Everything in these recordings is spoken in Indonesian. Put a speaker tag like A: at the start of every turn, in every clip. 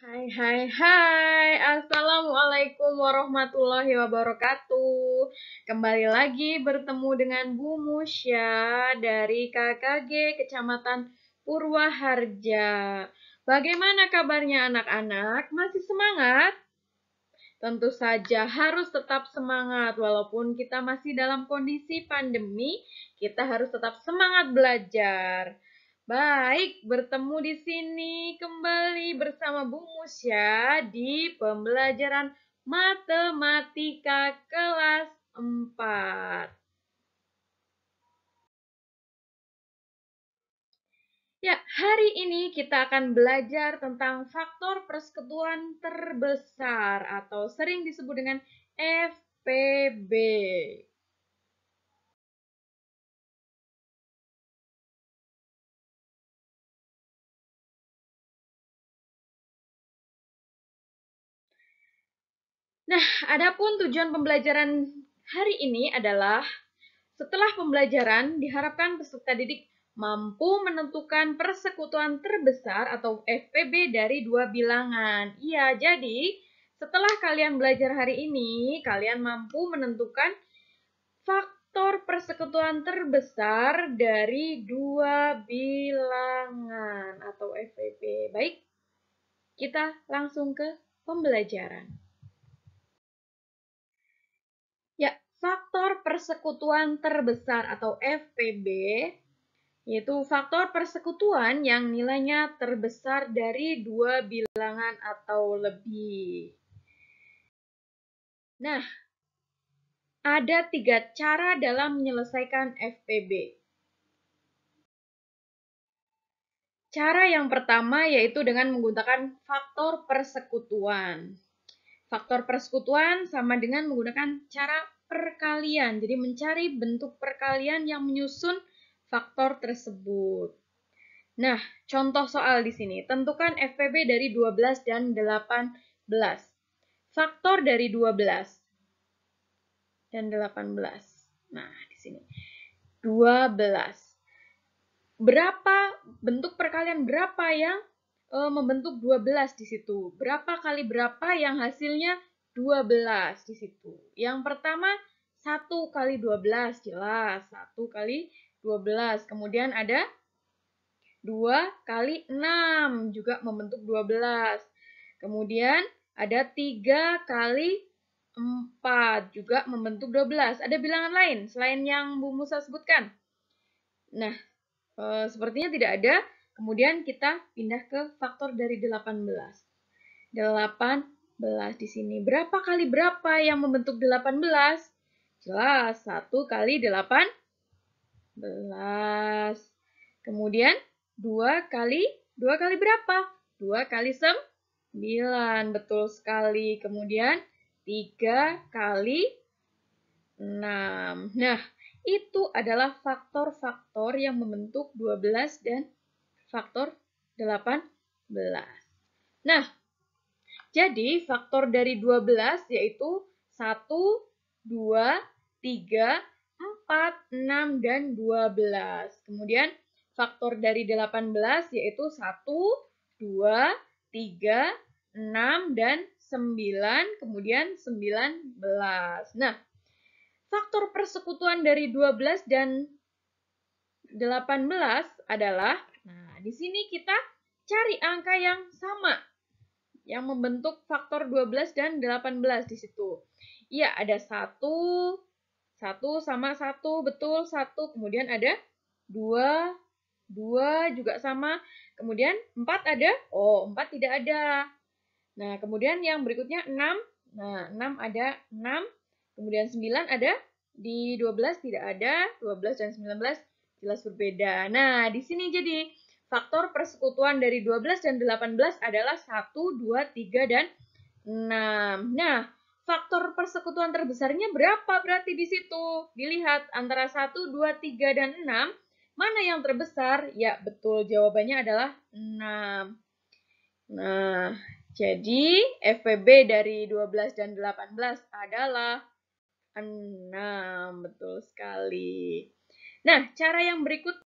A: Hai. Assalamualaikum warahmatullahi wabarakatuh. Kembali lagi bertemu dengan Bu Musya dari KKG Kecamatan Purwaharja. Bagaimana kabarnya anak-anak? Masih semangat? Tentu saja harus tetap semangat walaupun kita masih dalam kondisi pandemi, kita harus tetap semangat belajar. Baik, bertemu di sini kembali bersama Bu Musya di pembelajaran matematika kelas 4. Ya, hari ini kita akan belajar tentang faktor persekutuan terbesar atau sering disebut dengan FPB. Nah, adapun tujuan pembelajaran hari ini adalah setelah pembelajaran diharapkan peserta didik mampu menentukan persekutuan terbesar atau FPB dari dua bilangan. Iya, jadi setelah kalian belajar hari ini, kalian mampu menentukan faktor persekutuan terbesar dari dua bilangan atau FPB. Baik, kita langsung ke pembelajaran. Ya, faktor persekutuan terbesar atau FPB yaitu faktor persekutuan yang nilainya terbesar dari dua bilangan atau lebih. Nah, ada 3 cara dalam menyelesaikan FPB. Cara yang pertama yaitu dengan menggunakan faktor persekutuan. Faktor persekutuan sama dengan menggunakan cara perkalian. Jadi mencari bentuk perkalian yang menyusun faktor tersebut. Nah, contoh soal di sini. Tentukan FPB dari 12 dan 18. Faktor dari 12 dan 18. Nah, di sini. 12. Berapa bentuk perkalian berapa yang membentuk 12 di situ? Berapa kali berapa yang hasilnya 12 di situ? Yang pertama 1 kali 12 jelas, 1 kali 12. Kemudian ada 2 kali 6 juga membentuk 12. Kemudian ada 3 kali 4 juga membentuk 12. Ada bilangan lain selain yang Bu Musa sebutkan? Nah, sepertinya tidak ada. Kemudian kita pindah ke faktor dari 18. 18 di sini. Berapa kali berapa yang membentuk 18? Jelas, 1 kali 18. Kemudian 2 kali berapa? 2 kali 9, betul sekali. Kemudian 3 kali 6. Nah, itu adalah faktor-faktor yang membentuk 12 dan faktor 18. Nah, jadi faktor dari 12 yaitu 1, 2, 3, 4, 6, dan 12. Kemudian faktor dari 18 yaitu 1, 2, 3, 6, dan 9. Kemudian 19. Nah, faktor persekutuan dari 12 dan 18 adalah, nah di sini kita cari angka yang sama yang membentuk faktor 12 dan 18 di situ. Iya, ada 1 sama 1, betul 1. Kemudian ada 2 juga sama. Kemudian 4 ada? Oh, 4 tidak ada. Nah, kemudian yang berikutnya 6. Nah, 6 ada 6. Kemudian 9 ada? Di 12 tidak ada. 12 dan 19 jelas berbeda. Nah, di sini jadi faktor persekutuan dari 12 dan 18 adalah 1, 2, 3, dan 6. Nah, faktor persekutuan terbesarnya berapa berarti di situ? Dilihat antara 1, 2, 3, dan 6. Mana yang terbesar? Ya, betul. Jawabannya adalah 6. Nah, jadi FPB dari 12 dan 18 adalah 6. Betul sekali. Nah, cara yang berikutnya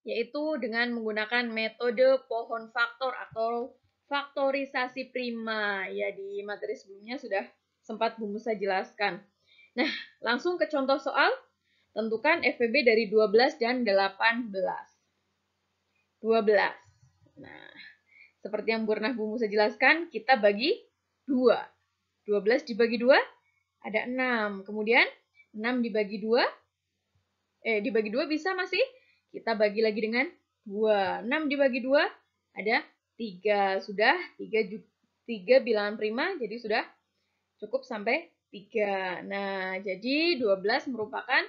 A: yaitu dengan menggunakan metode pohon faktor atau faktorisasi prima. Ya, di materi sebelumnya sudah sempat Bu Musa jelaskan. Nah, langsung ke contoh soal. Tentukan FVB dari 12 dan 18. 12. Nah, seperti yang pernah Bu Musa jelaskan, kita bagi 2. 12 dibagi 2, ada 6. Kemudian, 6 dibagi 2, dibagi 2 bisa masih? Kita bagi lagi dengan 2. 6 dibagi 2, ada 3. Sudah, 3 bilangan prima, jadi sudah cukup sampai 3. Nah, jadi 12 merupakan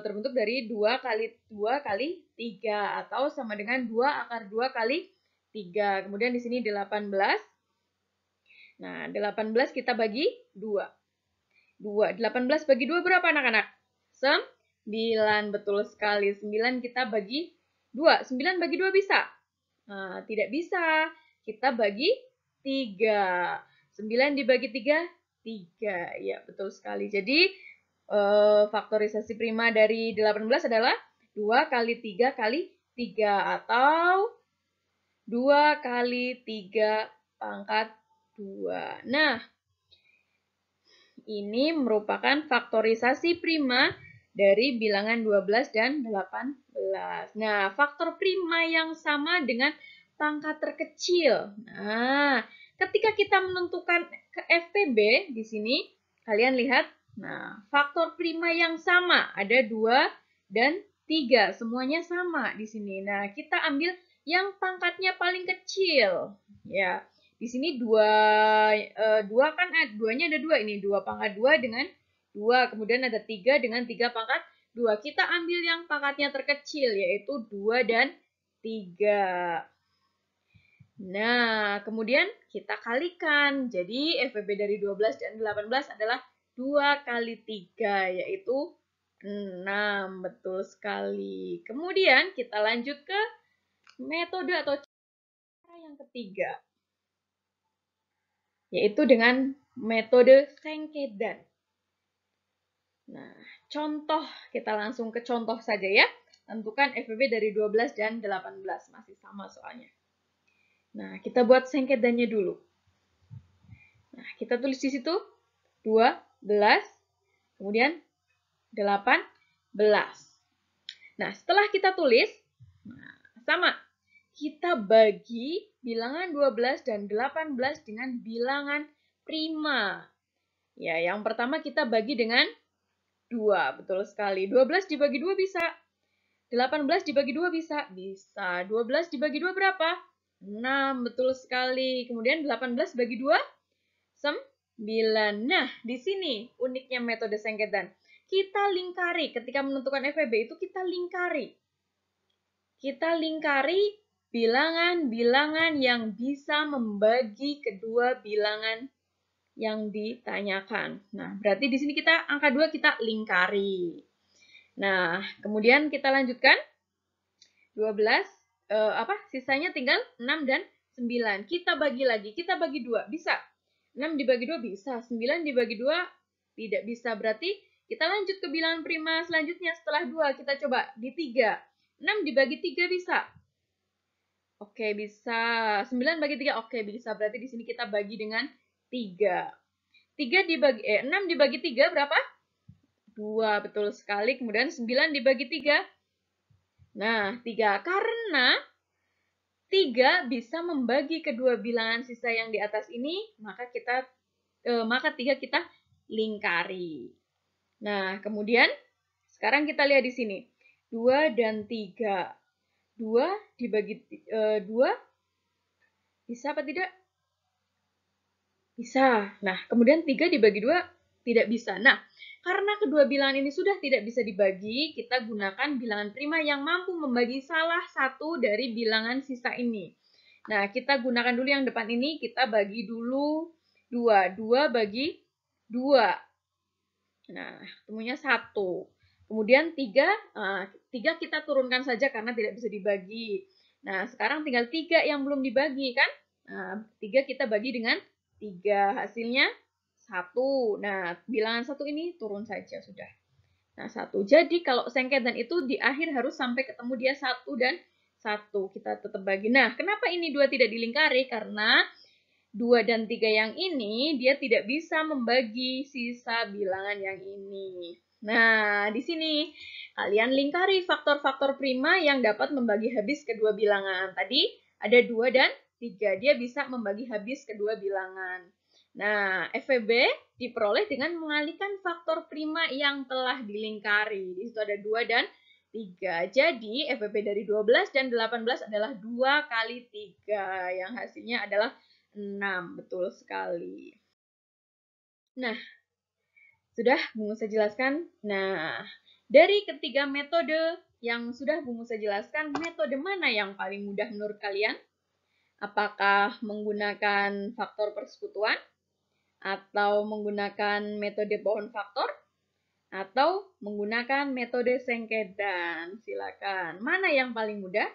A: terbentuk dari 2 kali 2 kali 3 atau sama dengan 2 akar 2 kali 3. Kemudian di sini 18. Nah, 18 kita bagi 2. 18 bagi 2 berapa anak-anak? 9, betul sekali. 9 kita bagi 2. 9 bagi 2 bisa? Nah, tidak bisa. Kita bagi 3. 9 dibagi 3, 3. Ya, betul sekali. Jadi, faktorisasi prima dari 18 adalah 2 kali 3 kali 3 atau 2 kali 3 pangkat 2. Nah, ini merupakan faktorisasi prima dari bilangan 12 dan 18. Nah, faktor prima yang sama dengan pangkat terkecil. Nah, ketika kita menentukan ke FPB di sini, kalian lihat. Nah, faktor prima yang sama, ada 2 dan 3, semuanya sama di sini. Nah, kita ambil yang pangkatnya paling kecil. Ya, di sini 2 kan 2-nya ada 2 ini, 2 pangkat 2 dengan 2, kemudian ada 3 dengan 3 pangkat 2. Kita ambil yang pangkatnya terkecil, yaitu 2 dan 3. Nah, kemudian kita kalikan. Jadi, FVB dari 12 dan 18 adalah 2 kali 3, yaitu 6. Betul sekali. Kemudian, kita lanjut ke metode atau cara yang ketiga, yaitu dengan metode Sankeydan. Nah, contoh, kita langsung ke contoh saja ya. Tentukan FVB dari 12 dan 18, masih sama soalnya. Nah, kita buat Sankeydannya dulu. Nah, kita tulis di situ 12, kemudian 18. Nah, setelah kita tulis, sama. Kita bagi bilangan 12 dan 18 dengan bilangan prima. Ya, yang pertama kita bagi dengan 2, betul sekali. 12 dibagi 2 bisa. 18 dibagi 2 bisa? Bisa. 12 dibagi 2 berapa? 6, betul sekali. Kemudian 18 bagi 2? 9. Nah, di sini uniknya metode Sankeydan. Kita lingkari, ketika menentukan FVB itu kita lingkari. Kita lingkari bilangan-bilangan yang bisa membagi kedua bilangan yang ditanyakan. Nah, berarti di sini kita angka 2 kita lingkari. Nah, kemudian kita lanjutkan. 12, sisanya tinggal 6 dan 9. Kita bagi lagi, kita bagi 2, bisa. 6 dibagi 2 bisa, 9 dibagi 2 tidak bisa. Berarti kita lanjut ke bilangan prima selanjutnya setelah 2, kita coba di 3. 6 dibagi 3 bisa. Oke, bisa. 9 bagi 3, oke bisa. Berarti di sini kita bagi dengan 3. 6 dibagi 3 berapa? 2, betul sekali. Kemudian 9 dibagi 3. Nah, 3. Karena 3 bisa membagi kedua bilangan sisa yang di atas ini, maka 3 kita lingkari. Nah, kemudian sekarang kita lihat di sini. 2 dan 3. 2 dibagi 2 bisa apa tidak? Bisa. Nah, kemudian 3 dibagi 2 tidak bisa. Nah, karena kedua bilangan ini sudah tidak bisa dibagi, kita gunakan bilangan prima yang mampu membagi salah satu dari bilangan sisa ini. Nah, kita gunakan dulu yang depan ini, kita bagi dulu 2. 2 bagi 2. Nah, temunya 1. Kemudian 3 kita turunkan saja karena tidak bisa dibagi. Nah, sekarang tinggal 3 yang belum dibagi kan? Nah, 3 kita bagi dengan 3. Hasilnya 1. Nah, bilangan 1 ini turun saja sudah. Nah, 1. Jadi kalau Sankeydan itu di akhir harus sampai ketemu dia 1 dan 1. Kita tetap bagi. Nah, kenapa ini 2 tidak dilingkari? Karena 2 dan 3 yang ini, dia tidak bisa membagi sisa bilangan yang ini. Nah, di sini kalian lingkari faktor-faktor prima yang dapat membagi habis kedua bilangan. Tadi ada 2 dan 3. Dia bisa membagi habis kedua bilangan. Nah, FVB diperoleh dengan mengalihkan faktor prima yang telah dilingkari. Di situ ada 2 dan 3. Jadi, FVB dari 12 dan 18 adalah 2 kali 3. Yang hasilnya adalah 6. Betul sekali. Nah, sudah Bu Musa jelaskan? Nah, dari ketiga metode yang sudah Bu Musa jelaskan, metode mana yang paling mudah menurut kalian? Apakah menggunakan faktor persekutuan? Atau menggunakan metode pohon faktor? Atau menggunakan metode sengketan? Silakan. Mana yang paling mudah?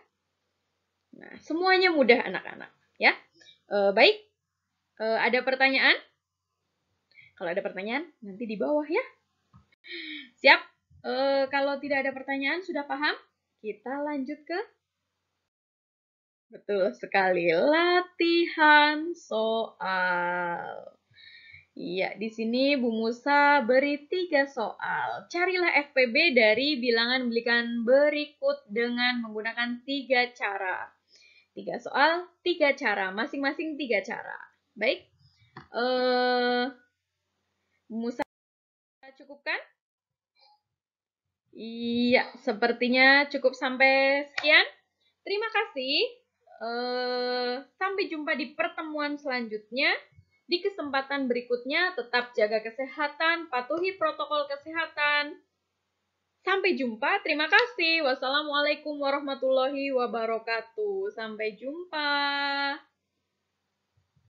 A: Nah, semuanya mudah anak-anak. Ya, baik. Ada pertanyaan? Kalau ada pertanyaan, nanti di bawah ya. Siap? Kalau tidak ada pertanyaan, sudah paham? Kita lanjut ke betul sekali, latihan soal. Iya, di sini Bu Musa beri 3 soal. Carilah FPB dari bilangan belikan berikut dengan menggunakan 3 cara. 3 soal, 3 cara. Masing-masing 3 cara. Baik. Bu Musa cukupkan? Iya, sepertinya cukup sampai sekian. Terima kasih. Sampai jumpa di pertemuan selanjutnya. Di kesempatan berikutnya, tetap jaga kesehatan, patuhi protokol kesehatan. Sampai jumpa. Terima kasih. Wassalamualaikum warahmatullahi wabarakatuh. Sampai jumpa.